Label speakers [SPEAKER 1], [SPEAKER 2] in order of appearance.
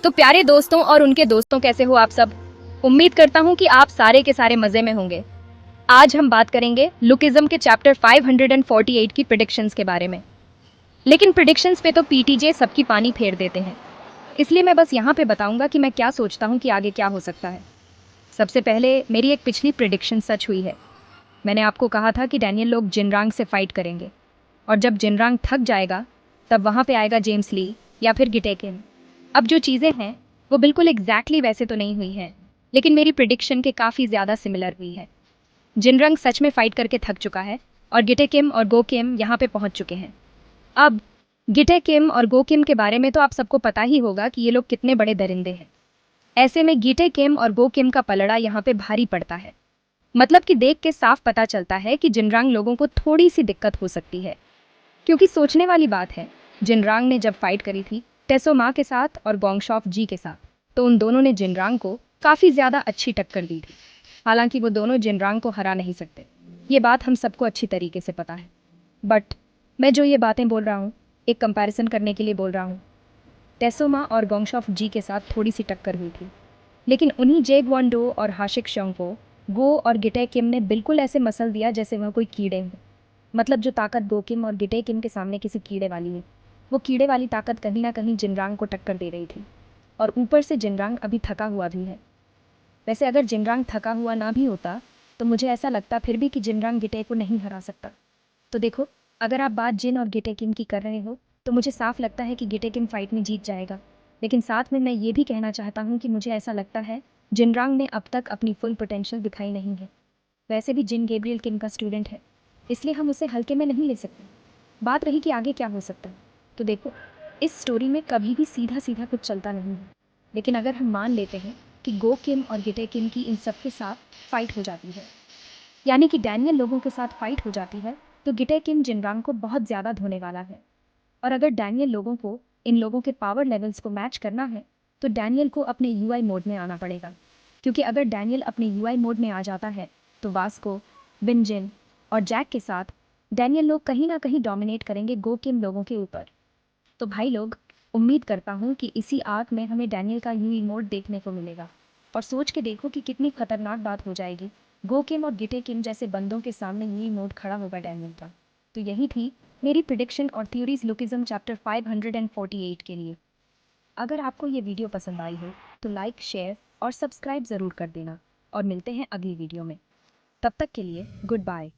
[SPEAKER 1] तो प्यारे दोस्तों और उनके दोस्तों, कैसे हो आप सब। उम्मीद करता हूँ कि आप सारे के सारे मजे में होंगे। आज हम बात करेंगे लुकिज्म के चैप्टर 548 की प्रिडिक्शंस के बारे में। लेकिन प्रिडिक्शंस पे तो पीटीजे सबकी पानी फेर देते हैं, इसलिए मैं बस यहाँ पे बताऊंगा कि मैं क्या सोचता हूँ कि आगे क्या हो सकता है। सबसे पहले मेरी एक पिछली प्रिडिक्शन सच हुई है। मैंने आपको कहा था कि डैनियल लोग जिनरांग से फाइट करेंगे, और जब जिनरांग थक जाएगा तब वहाँ पे आएगा जेम्स ली या फिर गिटेकिन। अब जो चीज़ें हैं वो बिल्कुल एग्जैक्टली वैसे तो नहीं हुई हैं, लेकिन मेरी प्रिडिक्शन के काफ़ी ज़्यादा सिमिलर हुई है। जिनरंग सच में फाइट करके थक चुका है और गिटे किम और गो किम यहाँ पे पहुँच चुके हैं। अब गिटे किम और गो किम के बारे में तो आप सबको पता ही होगा कि ये लोग कितने बड़े दरिंदे हैं। ऐसे में गिटे किम और गो किम का पलड़ा यहाँ पे भारी पड़ता है। मतलब कि देख के साफ पता चलता है कि जिनरांग लोगों को थोड़ी सी दिक्कत हो सकती है। क्योंकि सोचने वाली बात है, जिनरांग ने जब फाइट करी थी टेसो मा के साथ और गोंगशॉफ जी के साथ, तो उन दोनों ने जिनरांग को काफ़ी ज़्यादा अच्छी टक्कर दी थी। हालांकि वो दोनों जिनरांग को हरा नहीं सकते, ये बात हम सबको अच्छी तरीके से पता है। बट मैं जो ये बातें बोल रहा हूँ, एक कंपैरिजन करने के लिए बोल रहा हूँ। टेसोमा और गोंगशॉफ जी के साथ थोड़ी सी टक्कर हुई थी, लेकिन उन्हीं जेग वॉन्डो और हाशिक शोंग को गो और गिटे किम ने बिल्कुल ऐसे मसल दिया जैसे वह कोई कीड़े हों। मतलब जो ताकत गो किम और गिटे किम के सामने किसी कीड़े वाली है, वो कीड़े वाली ताकत कहीं ना कहीं जिनरांग को टक्कर दे रही थी। और ऊपर से जिनरांग अभी थका हुआ भी है। वैसे अगर जिनरांग थका हुआ ना भी होता तो मुझे ऐसा लगता फिर भी कि जिनरांग गिटे को नहीं हरा सकता। तो देखो, अगर आप बात जिन और गिटे किम की कर रहे हो तो मुझे साफ लगता है कि गिटे किम फाइट में जीत जाएगा। लेकिन साथ में मैं ये भी कहना चाहता हूँ कि मुझे ऐसा लगता है जिनरांग ने अब तक अपनी फुल पोटेंशियल दिखाई नहीं है। वैसे भी जिन गैब्रियल किम का स्टूडेंट है, इसलिए हम उसे हल्के में नहीं ले सकते। बात रही कि आगे क्या हो सकता है, तो देखो, इस स्टोरी में कभी भी सीधा सीधा कुछ चलता नहीं है। लेकिन अगर हम मान लेते हैं कि गो किम और गिटे किम की इन सब के साथ फाइट हो जाती है, यानी कि डैनियल लोगों के साथ फाइट हो जाती है, तो गिटे किम जिनरांग को बहुत ज़्यादा धोने वाला है। और अगर डैनियल लोगों को इन लोगों के पावर लेवल्स को मैच करना है तो डैनियल को अपने यूआई मोड में आना पड़ेगा। क्योंकि अगर डैनियल अपने यूआई मोड में आ जाता है तो वास्को, बिनजिन और जैक के साथ डैनियल लोग कहीं ना कहीं डोमिनेट करेंगे गो किम लोगों के ऊपर। तो भाई लोग, उम्मीद करता हूँ कि इसी आर्क में हमें डैनियल का यूई मोड देखने को मिलेगा। और सोच के देखो कि कितनी खतरनाक बात हो जाएगी, गो किम और गिटे किम जैसे बंदों के सामने यूई मोड खड़ा होगा डैनियल का। तो यही थी मेरी प्रिडिक्शन और थ्योरीज लुकिज्म चैप्टर 548 के लिए। अगर आपको ये वीडियो पसंद आई हो तो लाइक, शेयर और सब्सक्राइब ज़रूर कर देना। और मिलते हैं अगली वीडियो में। तब तक के लिए गुड बाय।